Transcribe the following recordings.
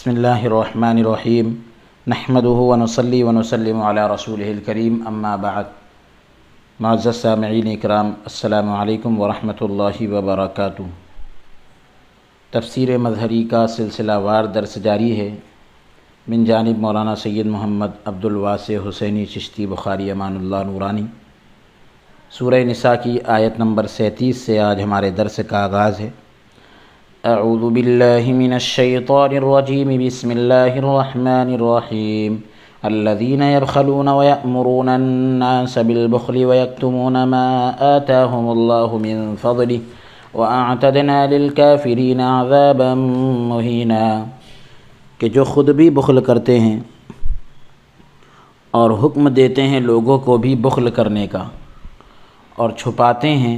بسم اللہ الرحمن الرحیم نحمده ونصلی ونسلم علی رسولہ الکریم اما بعد۔ معزز سامعین اکرام، السلام علیکم ورحمۃ اللہ وبرکاتہ۔ تفسیر مظہری کا سلسلہ وار درس جاری ہے من جانب مولانا سید محمد عبد الواسع حسینی چشتی بخاری امان اللہ نورانی۔ سورہ نساء کی آیت نمبر 37 سے آج ہمارے درس کا آغاز ہے۔ اعوذ باللہ من الشیطان الرجیم، بسم اللہ الرحمن الرحیم۔ الذین یبخلون ویأمرون الناس بالبخل ویکتمون ما آتاہم اللہ من فضلہ واعتدنا للکافرین عذابا مہینا، کہ جو خود بھی بخل کرتے ہیں اور حکم دیتے ہیں لوگوں کو بھی بخل کرنے کا، اور چھپاتے ہیں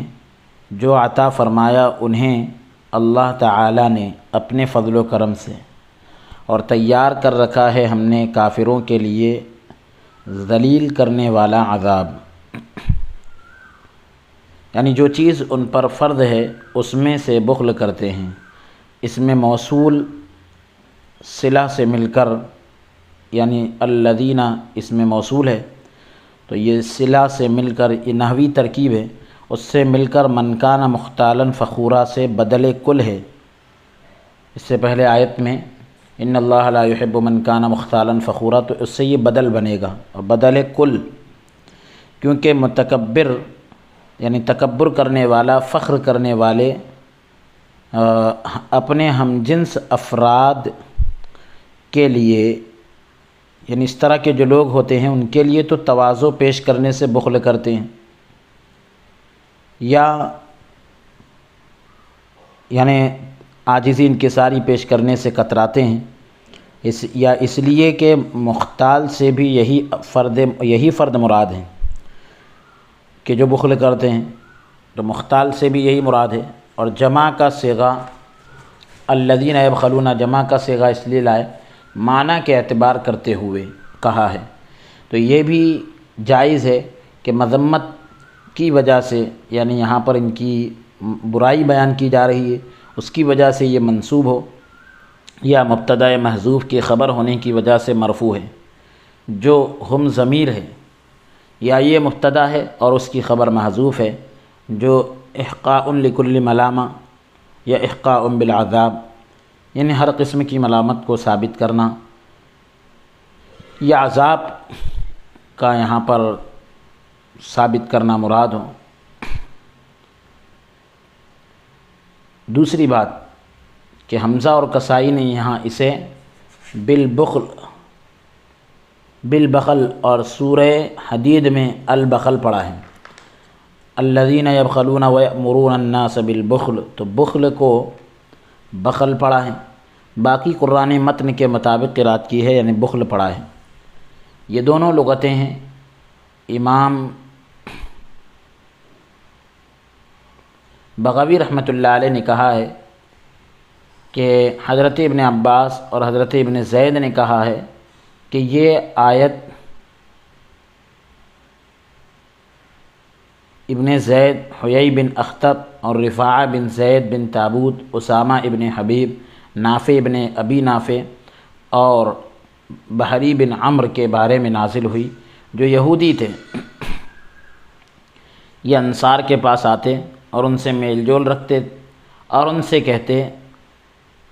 جو عطا فرمایا انہیں اللہ تعالی نے اپنے فضل و کرم سے، اور تیار کر رکھا ہے ہم نے کافروں کے لیے ذلیل کرنے والا عذاب۔ یعنی جو چیز ان پر فرض ہے اس میں سے بخل کرتے ہیں۔ اس میں موصول صلہ سے مل کر، یعنی الذین اس میں موصول ہے تو یہ صلہ سے مل کر، یہ نحوی ترکیب ہے، اس سے مل کر من کان مختالا فخورا سے بدل کل ہے۔ اس سے پہلے آیت میں ان اللہ لا يحب من کان مختالا فخورا، تو اس سے یہ بدل بنے گا، اور بدل کل، کیونکہ متکبر یعنی تکبر کرنے والا، فخر کرنے والے اپنے ہم جنس افراد کے لیے، یعنی اس طرح کے جو لوگ ہوتے ہیں ان کے لیے تو تواضع پیش کرنے سے بخل کرتے ہیں، یا یعنی عاجزی انکساری پیش کرنے سے کتراتے ہیں، اس لیے کہ مختال سے بھی یہی فرد مراد ہے کہ جو بخل کرتے ہیں، تو مختال سے بھی یہی مراد ہے۔ اور جمع کا صیغہ الذین یبخلون، جمع کا صیغہ اس لیے لائے معنی کے اعتبار کرتے ہوئے کہا ہے، تو یہ بھی جائز ہے کہ مذمت کی وجہ سے، یعنی یہاں پر ان کی برائی بیان کی جا رہی ہے، اس کی وجہ سے یہ منصوب ہو، یا مبتدا محذوف کی خبر ہونے کی وجہ سے مرفوع ہے۔ جو ہم ضمیر ہے، یا یہ مبتدا ہے اور اس کی خبر محذوف ہے، جو احقاء لکل ملامہ یا احقاء بالعذاب، یعنی ہر قسم کی ملامت کو ثابت کرنا، یا عذاب کا یہاں پر ثابت کرنا مراد ہو۔ دوسری بات کہ حمزہ اور کسائی نے یہاں اسے بالبخل اور سورہ حدید میں البخل پڑھا ہے۔ الذین یبخلون ویأمرون الناس بالبخل، تو بخل کو بخل پڑھا ہے۔ باقی قرآن متن کے مطابق قرات کی ہے، یعنی بخل پڑھا ہے۔ یہ دونوں لغتیں ہیں۔ امام بغوی رحمۃ اللہ علیہ نے کہا ہے کہ حضرت ابن عباس اور حضرت ابن زید نے کہا ہے کہ یہ آیت ابن زید، حیی بن اخطب اور رفاعہ بن زید بن تابوت، اسامہ ابن حبیب، نافع ابن ابی نافع اور بحری بن عمرو کے بارے میں نازل ہوئی، جو یہودی تھے۔ یہ انصار کے پاس آتے اور ان سے میل جول رکھتے، اور ان سے کہتے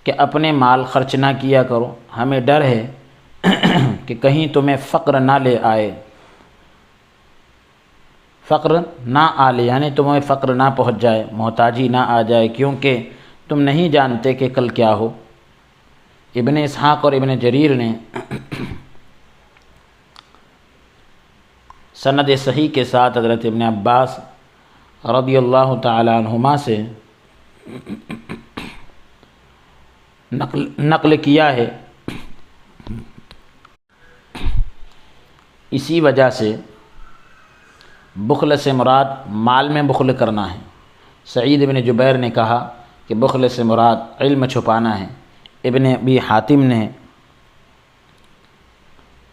کہ اپنے مال خرچ نہ کیا کرو، ہمیں ڈر ہے کہ کہیں تمہیں فقر نہ لے آئے، فقر نہ آ لے، یعنی تمہیں فقر نہ پہنچ جائے، محتاجی نہ آ جائے، کیونکہ تم نہیں جانتے کہ کل کیا ہو۔ ابن اسحاق اور ابن جریر نے سند صحیح کے ساتھ حضرت ابن عباس رضی اللہ تعالی عنہما سے نقل کیا ہے۔ اسی وجہ سے بخل سے مراد مال میں بخل کرنا ہے۔ سعید بن جبیر نے کہا کہ بخل سے مراد علم چھپانا ہے۔ ابن ابی حاتم نے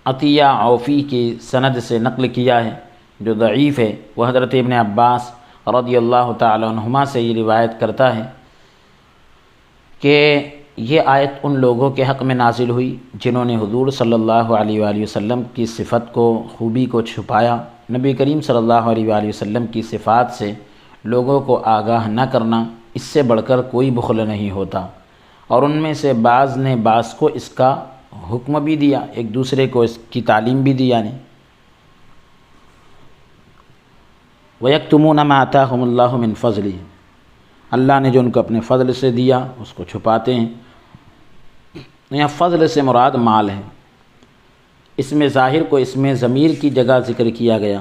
عطیہ عوفی کی سند سے نقل کیا ہے، جو ضعیف ہے۔ وہ حضرت ابن عباس رضی اللہ تعالی عنہما سے یہ روایت کرتا ہے کہ یہ آیت ان لوگوں کے حق میں نازل ہوئی جنہوں نے حضور صلی اللہ علیہ وآلہ وسلم کی صفت کو، خوبی کو چھپایا۔ نبی کریم صلی اللہ علیہ وآلہ وسلم کی صفات سے لوگوں کو آگاہ نہ کرنا، اس سے بڑھ کر کوئی بخل نہیں ہوتا۔ اور ان میں سے بعض نے بعض کو اس کا حکم بھی دیا، ایک دوسرے کو اس کی تعلیم بھی دی یعنی۔ وَيَكْتُمُونَ مَا آتَاهُمُ اللَّهُ مِنْ فَضْلِهِ، اللہ نے جو ان کو اپنے فضل سے دیا اس کو چھپاتے ہیں۔ یہاں فضل سے مراد مال ہے، اس میں ظاہر کو اس میں ضمیر کی جگہ ذکر کیا گیا۔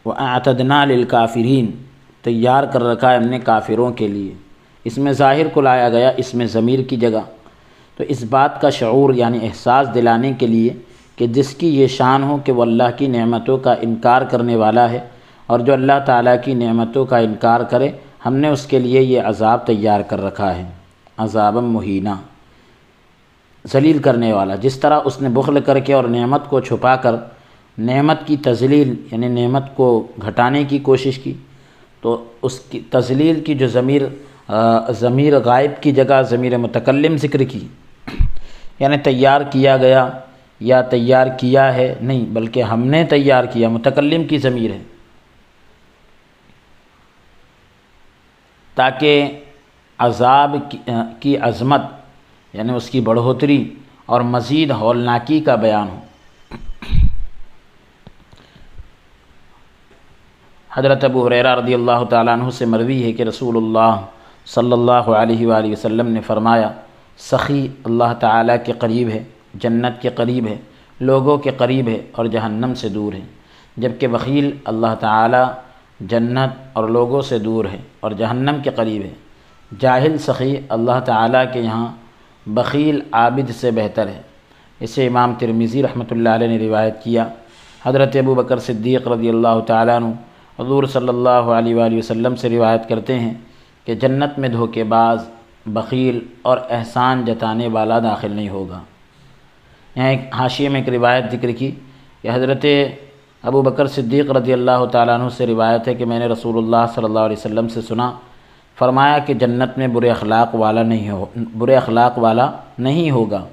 وَأَعْتَدْنَا لِلْكَافِرِينَ، تیار کر رکھا ہے ہم نے کافروں کے لیے، اس میں ظاہر کو لایا گیا اس میں ضمیر کی جگہ۔ تو اس بات کا شعور یعنی احساس دلانے کے لیے کہ جس کی یہ شان ہو کہ وہ اللہ کی نعمتوں کا انکار کرنے والا ہے، اور جو اللہ تعالیٰ کی نعمتوں کا انکار کرے ہم نے اس کے لیے یہ عذاب تیار کر رکھا ہے، عذاب مہینہ، ذلیل کرنے والا۔ جس طرح اس نے بخل کر کے اور نعمت کو چھپا کر نعمت کی تذلیل یعنی نعمت کو گھٹانے کی کوشش کی، تو اس کی تذلیل کی جو ضمیر غائب کی جگہ ضمیر متکلم ذکر کی، یعنی تیار کیا گیا یا تیار کیا ہے نہیں بلکہ ہم نے تیار کیا، متکلم کی ضمیر ہے، تاکہ عذاب کی عظمت یعنی اس کی بڑھوتری اور مزید ہولناکی کا بیان ہو۔ حضرت ابو ہریرہ رضی اللہ تعالیٰ عنہ سے مروی ہے کہ رسول اللہ صلی اللہ علیہ وآلہ وسلم نے فرمایا، سخی اللہ تعالیٰ کے قریب ہے، جنت کے قریب ہے، لوگوں کے قریب ہے اور جہنم سے دور ہے، جبکہ بخیل اللہ تعالیٰ جنت اور لوگوں سے دور ہے اور جہنم کے قریب ہے۔ جاہل سخی اللہ تعالیٰ کے یہاں، بخیل عابد سے بہتر ہے۔ اسے امام ترمذی رحمۃ اللہ علیہ نے روایت کیا۔ حضرت ابو بکر صدیق رضی اللہ تعالیٰ عنہ حضور صلی اللہ علیہ وآلہ وسلم سے روایت کرتے ہیں کہ جنت میں دھوکے باز، بخیل اور احسان جتانے والا داخل نہیں ہوگا۔ یہاں ایک حاشیے میں ایک روایت ذکر کی کہ حضرت ابو بکر صدیق رضی اللہ تعالیٰ عنہ سے روایت ہے کہ میں نے رسول اللہ صلی اللہ علیہ وسلم سے سنا، فرمایا کہ جنت میں برے اخلاق والا نہیں ہوگا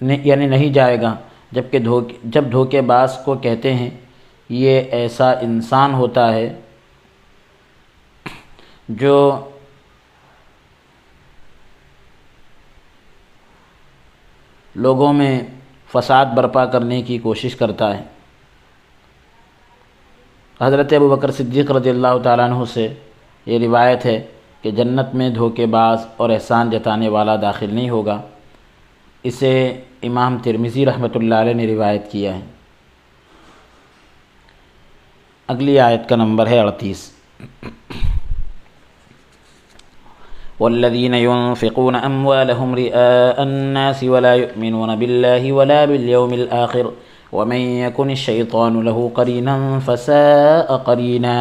یعنی نہیں جائے گا، جب دھوکے باز کو کہتے ہیں یہ ایسا انسان ہوتا ہے جو لوگوں میں فساد برپا کرنے کی کوشش کرتا ہے۔ حضرت ابو بکر صدیق رضی اللہ تعالیٰ عنہ سے یہ روایت ہے کہ جنت میں دھوکے باز اور احسان جتانے والا داخل نہیں ہوگا۔ اسے امام ترمذی رحمۃ اللہ علیہ نے روایت کیا ہے۔ اگلی آیت کا نمبر ہے 38۔ والذین ينفقون اموالهم رئاء الناس ولا يؤمنون بالله ولا باليوم الآخر ومن يكن الشيطان له قرينا فساء قرينا۔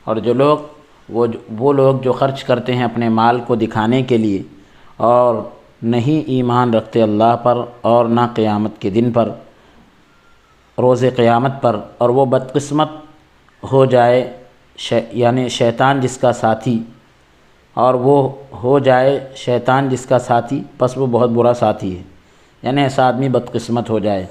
اور وہ لوگ جو خرچ کرتے ہیں اپنے مال کو دکھانے کے لیے اور نہیں ایمان رکھتے اللہ پر اور نہ قیامت کے دن پر، روز قیامت پر، اور وہ بدقسمت ہو جائے یعنی شیطان جس کا ساتھی، اور وہ ہو جائے شیطان جس کا ساتھی پس وہ بہت برا ساتھی ہے، یعنی ایسا آدمی بدقسمت ہو جائے۔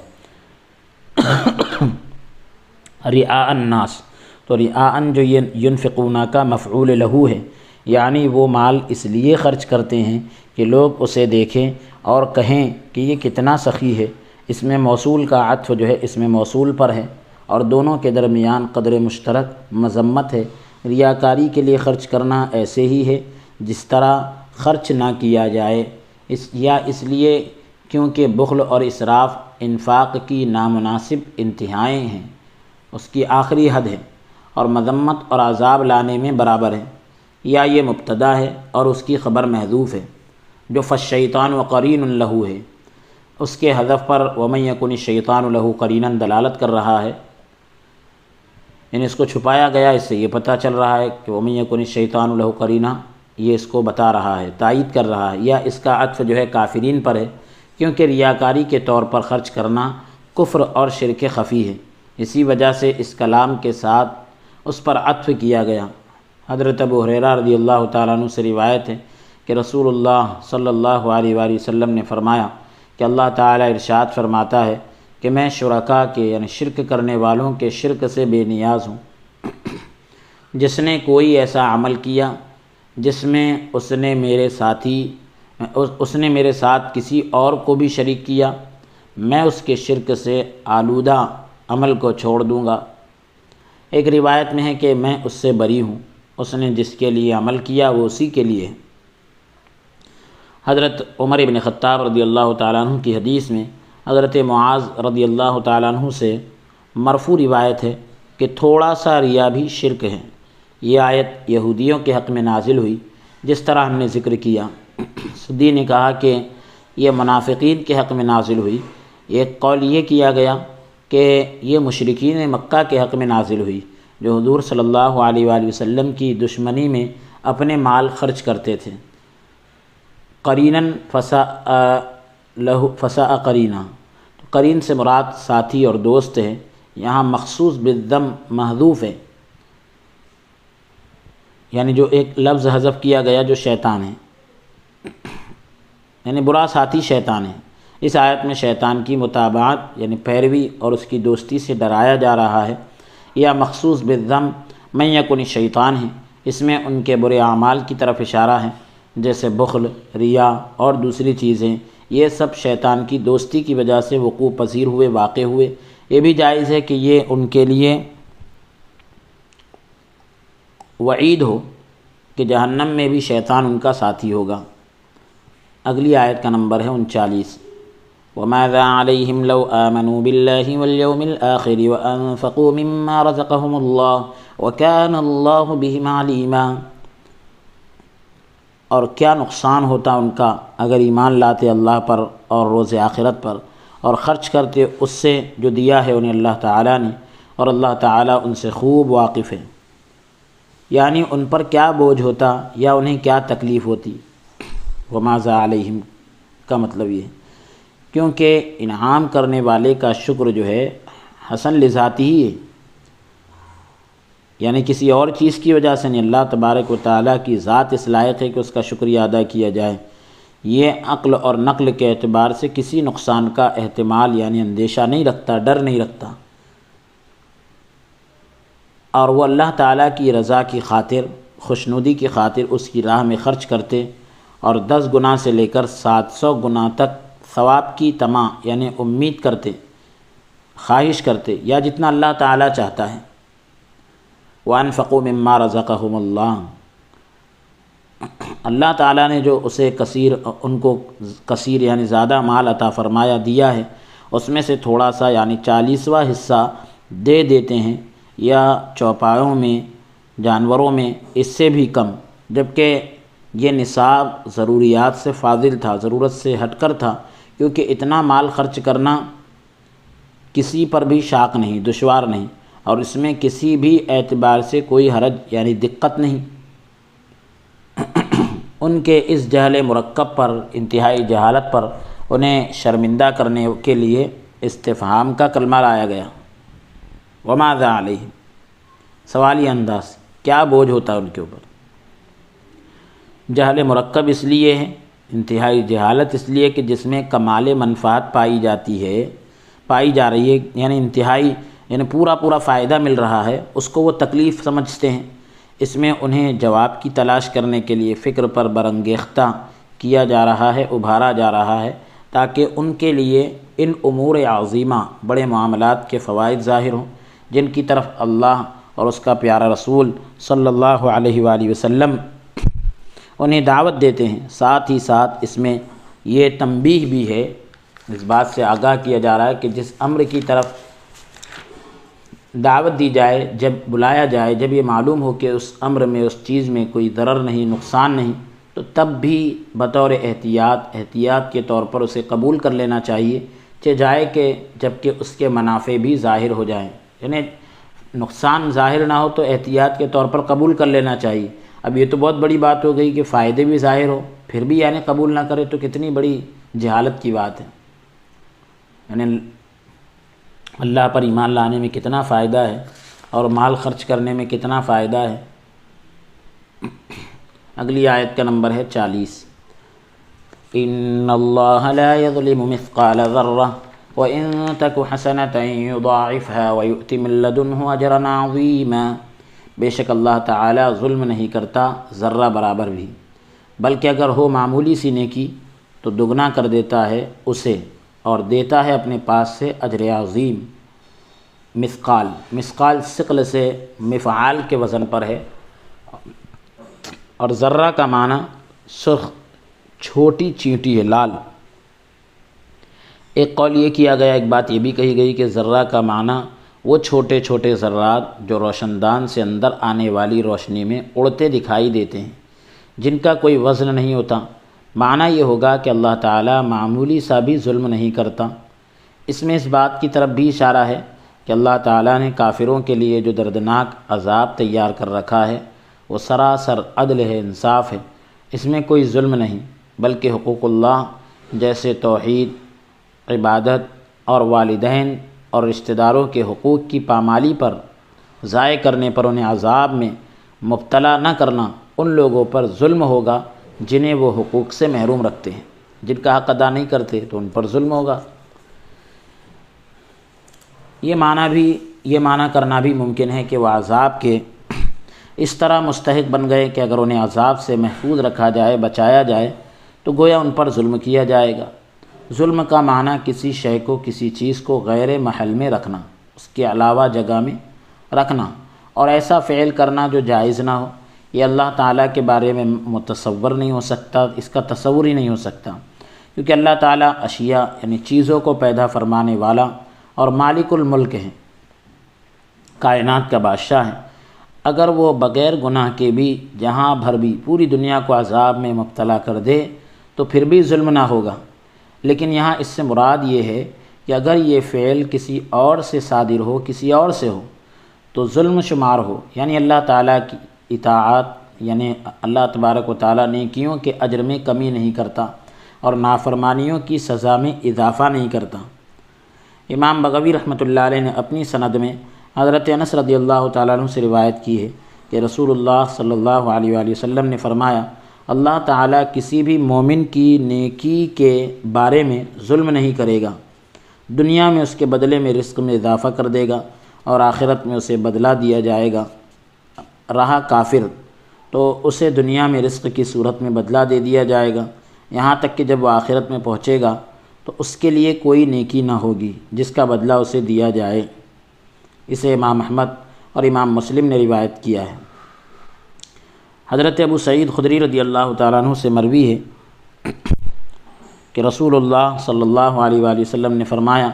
رعاء الناس، تو رعاء جو ینفقون کا مفعول لہو ہے، یعنی وہ مال اس لیے خرچ کرتے ہیں کہ لوگ اسے دیکھیں اور کہیں کہ یہ کتنا سخی ہے۔ اس میں موصول کا عطف جو ہے اس میں موصول پر ہے اور دونوں کے درمیان قدر مشترک مذمت ہے۔ ریاکاری کے لیے خرچ کرنا ایسے ہی ہے جس طرح خرچ نہ کیا جائے، اس لیے کیونکہ بخل اور اسراف انفاق کی نامناسب انتہائیں ہیں، اس کی آخری حد ہے اور مذمت اور عذاب لانے میں برابر ہے، یا یہ مبتدا ہے اور اس کی خبر محذوف ہے جو فالشیطان وقرین لہ ہے، اس کے حذف پر ومن یکن الشیطان لہ قرینا دلالت کر رہا ہے، یعنی اس کو چھپایا گیا، اس سے یہ پتہ چل رہا ہے کہ ومن یکن الشیطان لہ قرینا، یہ اس کو بتا رہا ہے، تائید کر رہا ہے، یا اس کا عطف جو ہے کافرین پر ہے، کیونکہ ریاکاری کے طور پر خرچ کرنا کفر اور شرک خفی ہے، اسی وجہ سے اس کلام کے ساتھ اس پر عطف کیا گیا۔ حضرت ابو ہریرہ رضی اللہ تعالیٰ عنہ سے روایت ہے کہ رسول اللہ صلی اللہ علیہ وآلہ وسلم نے فرمایا کہ اللہ تعالیٰ ارشاد فرماتا ہے کہ میں شرکاء کے یعنی شرک کرنے والوں کے شرک سے بے نیاز ہوں۔ جس نے کوئی ایسا عمل کیا جس میں اس نے میرے ساتھ کسی اور کو بھی شریک کیا، میں اس کے شرک سے آلودہ عمل کو چھوڑ دوں گا۔ ایک روایت میں ہے کہ میں اس سے بری ہوں، اس نے جس کے لیے عمل کیا وہ اسی کے لیے ہے۔ حضرت عمر بن خطاب رضی اللہ تعالیٰ عنہ کی حدیث میں حضرت معاذ رضی اللہ تعالیٰ عنہ سے مرفوع روایت ہے کہ تھوڑا سا ریا بھی شرک ہے۔ یہ آیت یہودیوں کے حق میں نازل ہوئی، جس طرح ہم نے ذکر کیا۔ سدی نے کہا کہ یہ منافقین کے حق میں نازل ہوئی۔ ایک قول یہ کیا گیا کہ یہ مشرکین مکہ کے حق میں نازل ہوئی، جو حضور صلی اللہ علیہ وآلہ وسلم کی دشمنی میں اپنے مال خرچ کرتے تھے۔ قریناً فساء قرینا، قرین سے مراد ساتھی اور دوست ہے، یہاں مخصوص بالضم محذوف ہے، یعنی جو ایک لفظ حذف کیا گیا جو شیطان ہے، یعنی برا ساتھی شیطان ہے۔ اس آیت میں شیطان کی متابعت یعنی پیروی اور اس کی دوستی سے ڈرایا جا رہا ہے۔ یا مخصوص بالضم من یکن الشیطان ہے، اس میں ان کے برے اعمال کی طرف اشارہ ہے، جیسے بخل، ریا اور دوسری چیزیں۔ یہ سب شیطان کی دوستی کی وجہ سے وقوع پذیر ہوئے، واقع ہوئے۔ یہ بھی جائز ہے کہ یہ ان کے لیے وعید ہو کہ جہنم میں بھی شیطان ان کا ساتھی ہوگا۔ اگلی آیت کا نمبر ہے 39۔ وَمَاذَا عَلَيْهِمْ لَوْ آمَنُوا بِاللَّهِ وَالْيَوْمِ الْآخِرِ وَأَنفَقُوا مِمَّا رَزَقَهُمُ اللَّهُ وَكَانَ اللَّهُ بِهِمْ عَلِيمًا۔ اور کیا نقصان ہوتا ان کا اگر ایمان لاتے اللہ پر اور روز آخرت پر اور خرچ کرتے اس سے جو دیا ہے انہیں اللہ تعالیٰ نے، اور اللہ تعالیٰ ان سے خوب واقف ہے۔ یعنی ان پر کیا بوجھ ہوتا یا انہیں کیا تکلیف ہوتی۔ وَمَاذَا عَلَيْهِمْ کا مطلب یہ ہے کیونکہ انعام کرنے والے کا شکر جو ہے حسن لذاتی ہی ہے، یعنی کسی اور چیز کی وجہ سے نہیں، اللہ تبارک و تعالیٰ کی ذات اس لائق ہے کہ اس کا شکریہ ادا کیا جائے۔ یہ عقل اور نقل کے اعتبار سے کسی نقصان کا احتمال یعنی اندیشہ نہیں رکھتا، ڈر نہیں رکھتا، اور وہ اللہ تعالیٰ کی رضا کی خاطر، خوشنودی کی خاطر اس کی راہ میں خرچ کرتے، اور 10 گنا سے لے کر 700 گنا تک ثواب کی طمع یعنی امید کرتے، خواہش کرتے، یا جتنا اللہ تعالیٰ چاہتا ہے۔ وَأَنفَقُوا مِمَّا رَزَقَهُمُ اللَّهُ، اللہ تعالیٰ نے جو ان کو کثیر یعنی زیادہ مال عطا فرمایا دیا ہے، اس میں سے تھوڑا سا یعنی 40واں حصہ دے دیتے ہیں، یا چوپایوں میں، جانوروں میں اس سے بھی کم، جبکہ یہ نصاب ضروریات سے فاضل تھا، ضرورت سے ہٹ کر تھا، کیونکہ اتنا مال خرچ کرنا کسی پر بھی شاق نہیں، دشوار نہیں، اور اس میں کسی بھی اعتبار سے کوئی حرج یعنی دقت نہیں۔ ان کے اس جہل مرکب پر، انتہائی جہالت پر انہیں شرمندہ کرنے کے لیے استفہام کا کلمہ لایا گیا۔ وَمَاذَا عَلَيْهِمْ، سوالی انداز، کیا بوجھ ہوتا ہے ان کے اوپر۔ جہل مرکب اس لیے ہے، انتہائی جہالت اس لیے کہ جس میں کمال منفعت پائی جا رہی ہے، یعنی انتہائی یعنی پورا فائدہ مل رہا ہے، اس کو وہ تکلیف سمجھتے ہیں۔ اس میں انہیں جواب کی تلاش کرنے کے لیے فکر پر برانگیختہ کیا جا رہا ہے، ابھارا جا رہا ہے، تاکہ ان کے لیے ان امور عظیمہ، بڑے معاملات کے فوائد ظاہر ہوں، جن کی طرف اللہ اور اس کا پیارا رسول صلی اللہ علیہ وآلہ وسلم انہیں دعوت دیتے ہیں۔ ساتھ ہی ساتھ اس میں یہ تنبیہ بھی ہے، اس بات سے آگاہ کیا جا رہا ہے کہ جس امر کی طرف دعوت دی جائے، جب بلایا جائے، جب یہ معلوم ہو کہ اس امر میں، اس چیز میں کوئی ضرر نہیں، نقصان نہیں، تو تب بھی بطور احتیاط کے طور پر اسے قبول کر لینا چاہیے، جائے کہ جب کہ اس کے منافع بھی ظاہر ہو جائیں، یعنی نقصان ظاہر نہ ہو تو احتیاط کے طور پر قبول کر لینا چاہیے۔ اب یہ تو بہت بڑی بات ہو گئی کہ فائدے بھی ظاہر ہو، پھر بھی یعنی قبول نہ کرے، تو کتنی بڑی جہالت کی بات ہے۔ یعنی اللہ پر ایمان لانے میں کتنا فائدہ ہے اور مال خرچ کرنے میں کتنا فائدہ ہے۔ اگلی آیت کا نمبر ہے 40۔ ان اللہ لا یظلم مثقال ذرہ وان تک حسنۃ یضاعفها ویؤت من لدنہ اجرا عظیما۔ بے شک اللہ تعالی ظلم نہیں کرتا ذرہ برابر بھی، بلکہ اگر ہو معمولی سی نیکی تو دگنا کر دیتا ہے اسے اور دیتا ہے اپنے پاس سے اجر عظیم۔ مثقال ثقل سے مفعال کے وزن پر ہے، اور ذرہ کا معنی سرخ چھوٹی چینٹی ہے، لال۔ ایک قول یہ کیا گیا، ایک بات یہ بھی کہی گئی کہ ذرہ کا معنی وہ چھوٹے چھوٹے ذرات جو روشن دان سے اندر آنے والی روشنی میں اڑتے دکھائی دیتے ہیں، جن کا کوئی وزن نہیں ہوتا۔ معنی یہ ہوگا کہ اللہ تعالیٰ معمولی سا بھی ظلم نہیں کرتا۔ اس میں اس بات کی طرف بھی اشارہ ہے کہ اللہ تعالیٰ نے کافروں کے لیے جو دردناک عذاب تیار کر رکھا ہے وہ سراسر عدل ہے، انصاف ہے، اس میں کوئی ظلم نہیں، بلکہ حقوق اللہ جیسے توحید، عبادت اور والدین اور رشتہ داروں کے حقوق کی پامالی پر ضائع کرنے پر انہیں عذاب میں مبتلا نہ کرنا ان لوگوں پر ظلم ہوگا جنہیں وہ حقوق سے محروم رکھتے ہیں۔ جن کا حق ادا نہیں کرتے تو ان پر ظلم ہوگا۔ یہ معنی کرنا بھی ممکن ہے کہ وہ عذاب کے اس طرح مستحق بن گئے کہ اگر انہیں عذاب سے محفوظ رکھا جائے، بچایا جائے تو گویا ان پر ظلم کیا جائے گا۔ ظلم کا معنی کسی شے کو، کسی چیز کو غیر محل میں رکھنا، اس کے علاوہ جگہ میں رکھنا اور ایسا فعل کرنا جو جائز نہ ہو۔ یہ اللہ تعالیٰ کے بارے میں متصور نہیں ہو سکتا، اس کا تصور ہی نہیں ہو سکتا، کیونکہ اللہ تعالیٰ اشیاء یعنی چیزوں کو پیدا فرمانے والا اور مالک الملک ہیں، کائنات کا بادشاہ ہے۔ اگر وہ بغیر گناہ کے بھی جہاں بھر بھی پوری دنیا کو عذاب میں مبتلا کر دے تو پھر بھی ظلم نہ ہوگا، لیکن یہاں اس سے مراد یہ ہے کہ اگر یہ فعل کسی اور سے صادر ہو، کسی اور سے ہو تو ظلم شمار ہو، یعنی اللہ تعالیٰ کی اطاعت، یعنی اللہ تبارک و تعالیٰ نیکیوں کے اجر میں کمی نہیں کرتا اور نافرمانیوں کی سزا میں اضافہ نہیں کرتا۔ امام بغوی رحمۃ اللہ علیہ نے اپنی سند میں حضرت انس رضی اللہ تعالیٰ عنہ سے روایت کی ہے کہ رسول اللہ صلی اللہ علیہ وآلہ وسلم نے فرمایا، اللہ تعالیٰ کسی بھی مومن کی نیکی کے بارے میں ظلم نہیں کرے گا، دنیا میں اس کے بدلے میں رزق میں اضافہ کر دے گا اور آخرت میں اسے بدلہ دیا جائے گا۔ رہا کافر تو اسے دنیا میں رزق کی صورت میں بدلہ دے دیا جائے گا، یہاں تک کہ جب وہ آخرت میں پہنچے گا تو اس کے لیے کوئی نیکی نہ ہوگی جس کا بدلہ اسے دیا جائے۔ اسے امام احمد اور امام مسلم نے روایت کیا ہے۔ حضرت ابو سعید خدری رضی اللہ تعالیٰ عنہ سے مروی ہے کہ رسول اللہ صلی اللہ علیہ وآلہ وسلم نے فرمایا،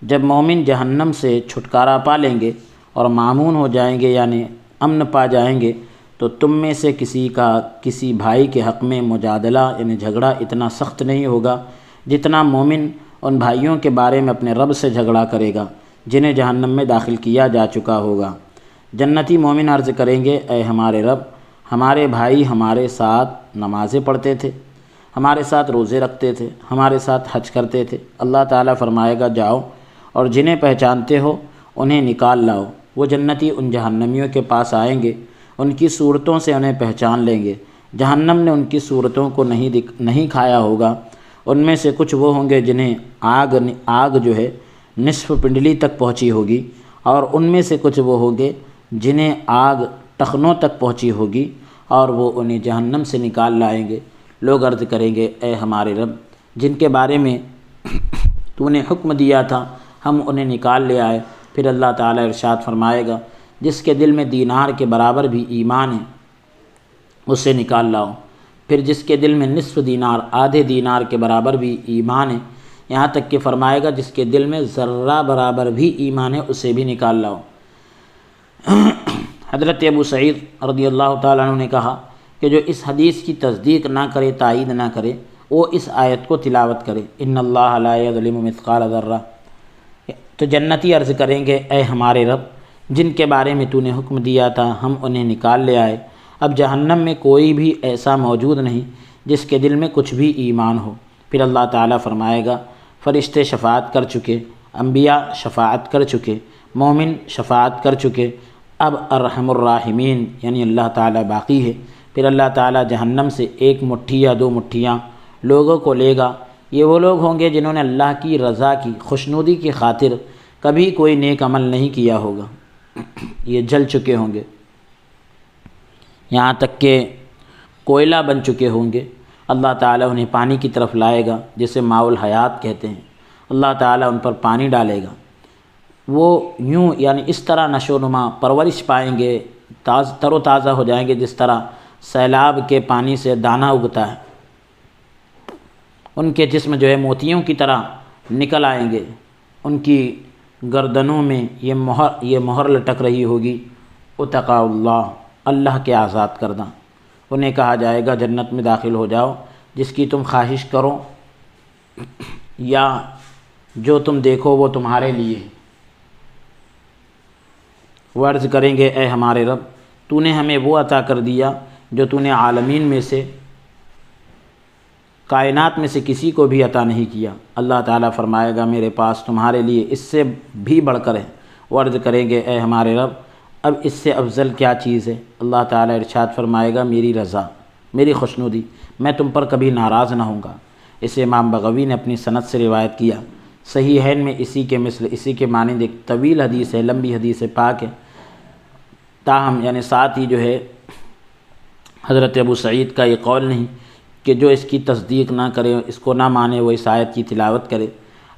جب مومن جہنم سے چھٹکارا پا لیں گے اور مامون ہو جائیں گے یعنی امن پا جائیں گے تو تم میں سے کسی کا کسی بھائی کے حق میں مجادلہ یعنی جھگڑا اتنا سخت نہیں ہوگا جتنا مومن ان بھائیوں کے بارے میں اپنے رب سے جھگڑا کرے گا جنہیں جہنم میں داخل کیا جا چکا ہوگا۔ جنتی مومن عرض کریں گے، اے ہمارے رب، ہمارے بھائی ہمارے ساتھ نمازیں پڑھتے تھے، ہمارے ساتھ روزے رکھتے تھے، ہمارے ساتھ حج کرتے تھے۔ اللہ تعالیٰ فرمائے گا، جاؤ اور جنہیں پہچانتے ہو انہیں نکال لاؤ۔ وہ جنتی ان جہنمیوں کے پاس آئیں گے، ان کی صورتوں سے انہیں پہچان لیں گے۔ جہنم نے ان کی صورتوں کو نہیں کھایا ہوگا۔ ان میں سے کچھ وہ ہوں گے جنہیں آگ جو ہے نصف پنڈلی تک پہنچی ہوگی، اور ان میں سے کچھ وہ ہوں گے جنہیں آگ ٹخنوں تک پہنچی ہوگی اور وہ انہیں جہنم سے نکال لائیں گے۔ لوگ عرض کریں گے، اے ہمارے رب، جن کے بارے میں تو نے حکم دیا تھا ہم انہیں نکال لے آئے۔ پھر اللہ تعالیٰ ارشاد فرمائے گا، جس کے دل میں دینار کے برابر بھی ایمان ہے اسے نکال لاؤ۔ پھر جس کے دل میں نصف دینار، آدھے دینار کے برابر بھی ایمان ہے، یہاں تک کہ فرمائے گا جس کے دل میں ذرہ برابر بھی ایمان ہے اسے بھی نکال لاؤ۔ حضرت ابو سعید رضی اللہ تعالیٰ عنہ نے کہا کہ جو اس حدیث کی تصدیق نہ کرے، تائید نہ کرے، وہ اس آیت کو تلاوت کرے، ان اللہ لا یظلم مثقال ذرہ۔ تو جنتی عرض کریں گے، اے ہمارے رب، جن کے بارے میں تو نے حکم دیا تھا ہم انہیں نکال لے آئے۔ اب جہنم میں کوئی بھی ایسا موجود نہیں جس کے دل میں کچھ بھی ایمان ہو۔ پھر اللہ تعالیٰ فرمائے گا، فرشتے شفاعت کر چکے، انبیاء شفاعت کر چکے، مومن شفاعت کر چکے، اب ارحم الراحمین یعنی اللہ تعالیٰ باقی ہے۔ پھر اللہ تعالیٰ جہنم سے ایک مٹھی یا دو مٹھیاں لوگوں کو لے گا۔ یہ وہ لوگ ہوں گے جنہوں نے اللہ کی رضا کی، خوشنودی کی خاطر کبھی کوئی نیک عمل نہیں کیا ہوگا، یہ جل چکے ہوں گے، یہاں تک کہ کوئلہ بن چکے ہوں گے۔ اللہ تعالیٰ انہیں پانی کی طرف لائے گا جسے ماء الحیات کہتے ہیں، اللہ تعالیٰ ان پر پانی ڈالے گا، وہ یوں یعنی اس طرح نشو و نما پرورش پائیں گے، تر و تازہ ہو جائیں گے جس طرح سیلاب کے پانی سے دانہ اگتا ہے۔ ان کے جسم جو ہے موتیوں کی طرح نکل آئیں گے، ان کی گردنوں میں یہ مہر لٹک رہی ہوگی، اتقاء اللہ، اللہ کے آزاد کردہ۔ انہیں کہا جائے گا جنت میں داخل ہو جاؤ، جس کی تم خواہش کرو یا جو تم دیکھو وہ تمہارے لیے۔ وہ عرض کریں گے اے ہمارے رب، تو نے ہمیں وہ عطا کر دیا جو تو نے عالمین میں سے، کائنات میں سے کسی کو بھی عطا نہیں کیا۔ اللہ تعالیٰ فرمائے گا میرے پاس تمہارے لیے اس سے بھی بڑھ کر ہے۔ وہ عرض کریں گے اے ہمارے رب، اب اس سے افضل کیا چیز ہے؟ اللہ تعالیٰ ارشاد فرمائے گا میری رضا، میری خوشنودی، میں تم پر کبھی ناراض نہ ہوں گا۔ اسے امام بغوی نے اپنی سند سے روایت کیا، صحیحین میں اسی کے مثل، اسی کے مانند ایک طویل حدیث ہے، لمبی حدیث پاک ہے، تاہم یعنی ساتھ ہی جو ہے حضرت ابو سعید کا یہ قول نہیں کہ جو اس کی تصدیق نہ کرے، اس کو نہ مانے، وہ اس آیت کی تلاوت کرے۔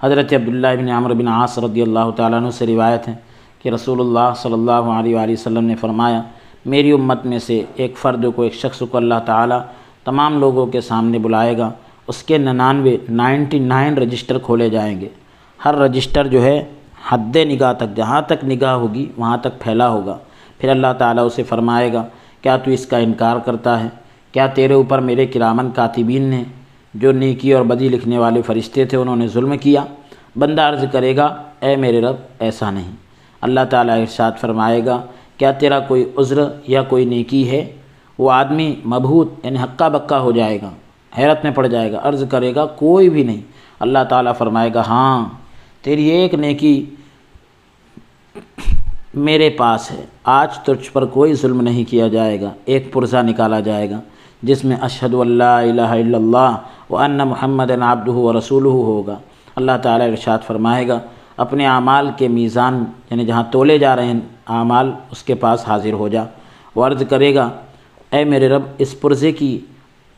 حضرت عبداللہ بن عمرو بن عاص رضی اللہ تعالیٰ عنہ سے روایت ہے کہ رسول اللہ صلی اللہ علیہ وآلہ وسلم نے فرمایا، میری امت میں سے ایک فرد کو، ایک شخص کو اللہ تعالیٰ تمام لوگوں کے سامنے بلائے گا، اس کے 99 رجسٹر کھولے جائیں گے، ہر رجسٹر جو ہے حد نگاہ تک، جہاں تک نگاہ ہوگی وہاں تک پھیلا ہوگا۔ پھر اللہ تعالیٰ اسے فرمائے گا کیا تو اس کا انکار کرتا ہے؟ کیا تیرے اوپر میرے کرامن کاتبین نے، جو نیکی اور بدی لکھنے والے فرشتے تھے، انہوں نے ظلم کیا؟ بندہ عرض کرے گا اے میرے رب ایسا نہیں۔ اللہ تعالیٰ ارشاد فرمائے گا کیا تیرا کوئی عذر یا کوئی نیکی ہے؟ وہ آدمی مبہوت یعنی ہکا بکا ہو جائے گا، حیرت میں پڑ جائے گا، عرض کرے گا کوئی بھی نہیں۔ اللہ تعالیٰ فرمائے گا ہاں تیری ایک نیکی میرے پاس ہے، آج تجھ پر کوئی ظلم نہیں کیا جائے گا۔ ایک پرزہ نکالا جائے گا جس میں اشہد ان لا الہ الا اللہ وان محمد عبدہ ورسولہ ہوگا۔ اللہ تعالیٰ ارشاد فرمائے گا اپنے اعمال کے میزان یعنی جہاں تولے جا رہے ہیں اعمال، اس کے پاس حاضر ہو جا۔ وہ عرض کرے گا اے میرے رب اس پرزے کی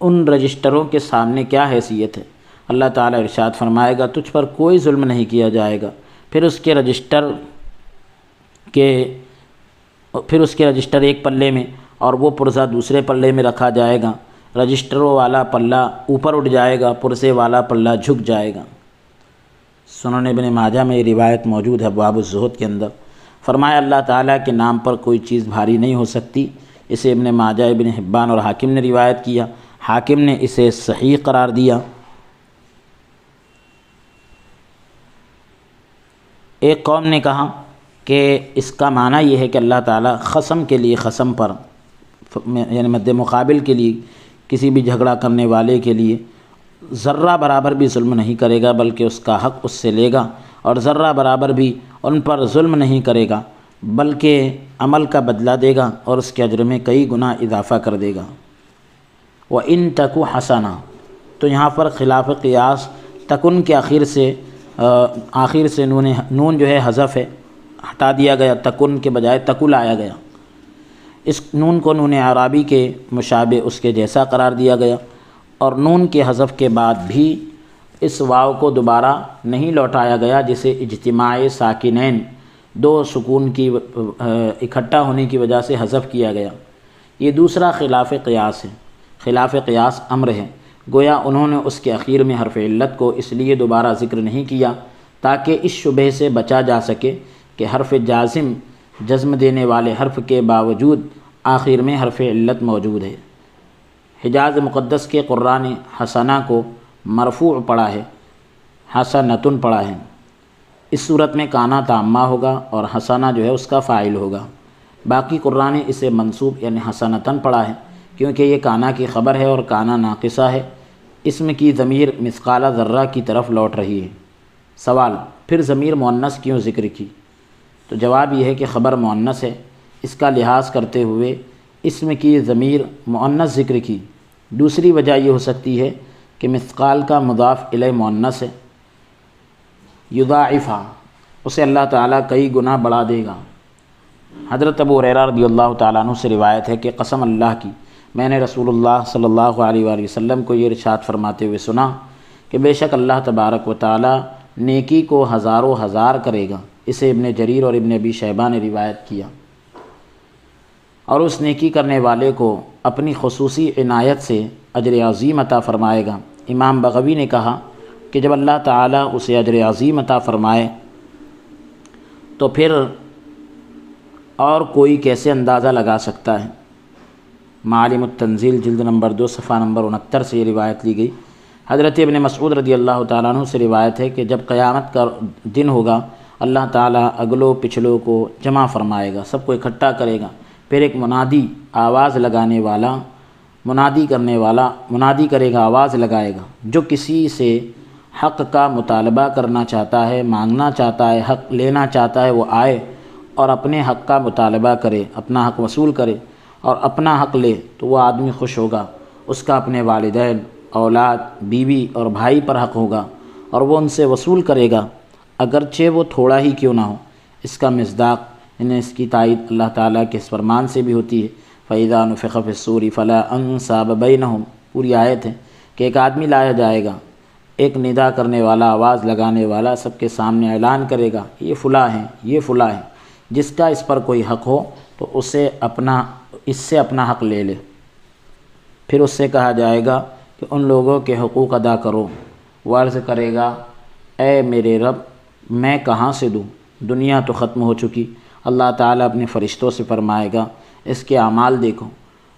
ان رجسٹروں کے سامنے کیا حیثیت ہے؟ اللہ تعالیٰ ارشاد فرمائے گا تجھ پر کوئی ظلم نہیں کیا جائے گا۔ پھر اس کے رجسٹر ایک پلے میں اور وہ پرزہ دوسرے پلے میں رکھا جائے گا، رجسٹروں والا پلہ اوپر اٹھ جائے گا، پرزے والا پلہ جھک جائے گا۔ سنن ابن ماجہ میں یہ روایت موجود ہے ابواب الزہد کے اندر۔ فرمایا اللہ تعالیٰ کے نام پر کوئی چیز بھاری نہیں ہو سکتی۔ اسے ابن ماجہ، ابن حبان اور حاکم نے روایت کیا، حاکم نے اسے صحیح قرار دیا۔ ایک قوم نے کہا کہ اس کا معنی یہ ہے کہ اللہ تعالیٰ خصم کے لیے، خصم پر یعنی مد مقابل کے لیے، کسی بھی جھگڑا کرنے والے کے لیے ذرہ برابر بھی ظلم نہیں کرے گا، بلکہ اس کا حق اس سے لے گا، اور ذرہ برابر بھی ان پر ظلم نہیں کرے گا، بلکہ عمل کا بدلہ دے گا اور اس کے اجر میں کئی گنا اضافہ کر دے گا۔ وَإِن تَكُ حَسَنًا، تو یہاں پر خلاف قیاس تکن کے آخر سے نون جو ہے حذف ہے، ہٹا دیا گیا، تکن کے بجائے تکل آیا گیا۔ اس نون کو نون اعرابی کے مشابہ اس کے جیسا قرار دیا گیا، اور نون کے حذف کے بعد بھی اس واو کو دوبارہ نہیں لوٹایا گیا، جسے اجتماع ساکنین، دو سکون کی اکٹھا ہونے کی وجہ سے حذف کیا گیا۔ یہ دوسرا خلاف قیاس ہے، خلاف قیاس امر ہے، گویا انہوں نے اس کے اخیر میں حرف علت کو اس لیے دوبارہ ذکر نہیں کیا تاکہ اس شبہ سے بچا جا سکے کہ حرف جازم، جزم دینے والے حرف کے باوجود آخر میں حرف علت موجود ہے۔ حجاز مقدس کے قراء نے حسنہ کو مرفوع پڑھا ہے، حسنتن پڑھا ہے۔ اس صورت میں کانا تامہ ہوگا اور حسنہ جو ہے اس کا فاعل ہوگا۔ باقی قراء نے اسے منصوب یعنی حسنتن پڑھا ہے، کیونکہ یہ کانا کی خبر ہے اور کانا ناقصہ ہے، اسم کی ضمیر مثقال ذرہ کی طرف لوٹ رہی ہے۔ سوال، پھر ضمیر مؤنث کیوں ذکر کی؟ تو جواب یہ ہے کہ خبر مؤنث ہے، اس کا لحاظ کرتے ہوئے اسم کی ضمیر مؤنث ذکر کی۔ دوسری وجہ یہ ہو سکتی ہے کہ مثقال کا مضاف الیہ مؤنث ہے، یضاعفہ، اسے اللہ تعالیٰ کئی گنا بڑھا دے گا۔ حضرت ابو ہریرہ رضی اللہ تعالیٰ عنہ سے روایت ہے کہ قسم اللہ کی، میں نے رسول اللہ صلی اللہ علیہ وآلہ وسلم کو یہ ارشاد فرماتے ہوئے سنا کہ بے شک اللہ تبارک و تعالیٰ نیکی کو ہزاروں ہزار کرے گا۔ اسے ابن جریر اور ابن ابی شیبہ نے روایت کیا، اور اس نیکی کرنے والے کو اپنی خصوصی عنایت سے اجر عظیم عطا فرمائے گا۔ امام بغوی نے کہا کہ جب اللہ تعالیٰ اسے اجر عظیم عطا فرمائے تو پھر اور کوئی کیسے اندازہ لگا سکتا ہے؟ معالم التنزیل جلد نمبر 2 صفحہ نمبر 69 سے یہ روایت لی گئی۔ حضرت ابن مسعود رضی اللہ تعالیٰ عنہ سے روایت ہے کہ جب قیامت کا دن ہوگا، اللہ تعالیٰ اگلوں پچھلوں کو جمع فرمائے گا، سب کو اکٹھا کرے گا۔ پھر ایک منادی آواز لگانے والا منادی کرے گا، آواز لگائے گا، جو کسی سے حق کا مطالبہ کرنا چاہتا ہے، مانگنا چاہتا ہے، حق لینا چاہتا ہے، وہ آئے اور اپنے حق کا مطالبہ کرے، اپنا حق وصول کرے اور اپنا حق لے، تو وہ آدمی خوش ہوگا۔ اس کا اپنے والدین، اولاد، بیوی اور بھائی پر حق ہوگا اور وہ ان سے وصول کرے گا، اگرچہ وہ تھوڑا ہی کیوں نہ ہو۔ اس کا مصداق اس کی تائید اللہ تعالیٰ کے اس فرمان سے بھی ہوتی ہے، فَإِذَا نُفِخَ فِي الصُّورِ فَلَا أَنْسَابَ بَيْنَهُمْ، پوری آیت ہے کہ ایک آدمی لایا جائے گا، ایک ندا کرنے والا، آواز لگانے والا، سب کے سامنے اعلان کرے گا، یہ فلاں ہیں، یہ فلاں ہیں، جس کا اس پر کوئی حق ہو تو اس سے اپنا حق لے لے۔ پھر اس سے کہا جائے گا کہ ان لوگوں کے حقوق ادا کرو۔ وہ عرض کرے گا، اے میرے رب، میں کہاں سے دوں؟ دنیا تو ختم ہو چکی۔ اللہ تعالیٰ اپنے فرشتوں سے فرمائے گا، اس کے اعمال دیکھو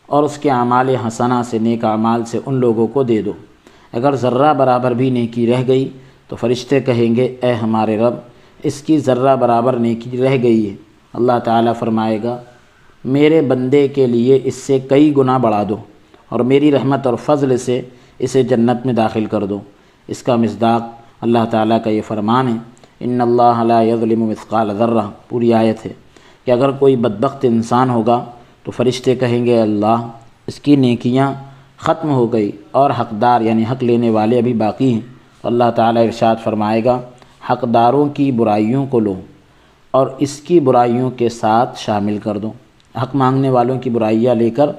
اور اس کے اعمال حسنہ سے، نیک اعمال سے ان لوگوں کو دے دو۔ اگر ذرہ برابر بھی نیکی رہ گئی تو فرشتے کہیں گے، اے ہمارے رب، اس کی ذرہ برابر نیکی رہ گئی ہے۔ اللہ تعالیٰ فرمائے گا، میرے بندے کے لیے اس سے کئی گنا بڑھا دو اور میری رحمت اور فضل سے اسے جنت میں داخل کر دو۔ اس کا مصداق اللہ تعالیٰ کا یہ فرمان ہے، ان اللہ لا یظلم مثقال ذرہ، پوری آیت ہے کہ اگر کوئی بدبخت انسان ہوگا تو فرشتے کہیں گے، اللہ، اس کی نیکیاں ختم ہو گئی اور حقدار یعنی حق لینے والے ابھی باقی ہیں۔ اللہ تعالیٰ ارشاد فرمائے گا، حقداروں کی برائیوں کو لو اور اس کی برائیوں کے ساتھ شامل کر دو۔ حق مانگنے والوں کی برائیاں لے کر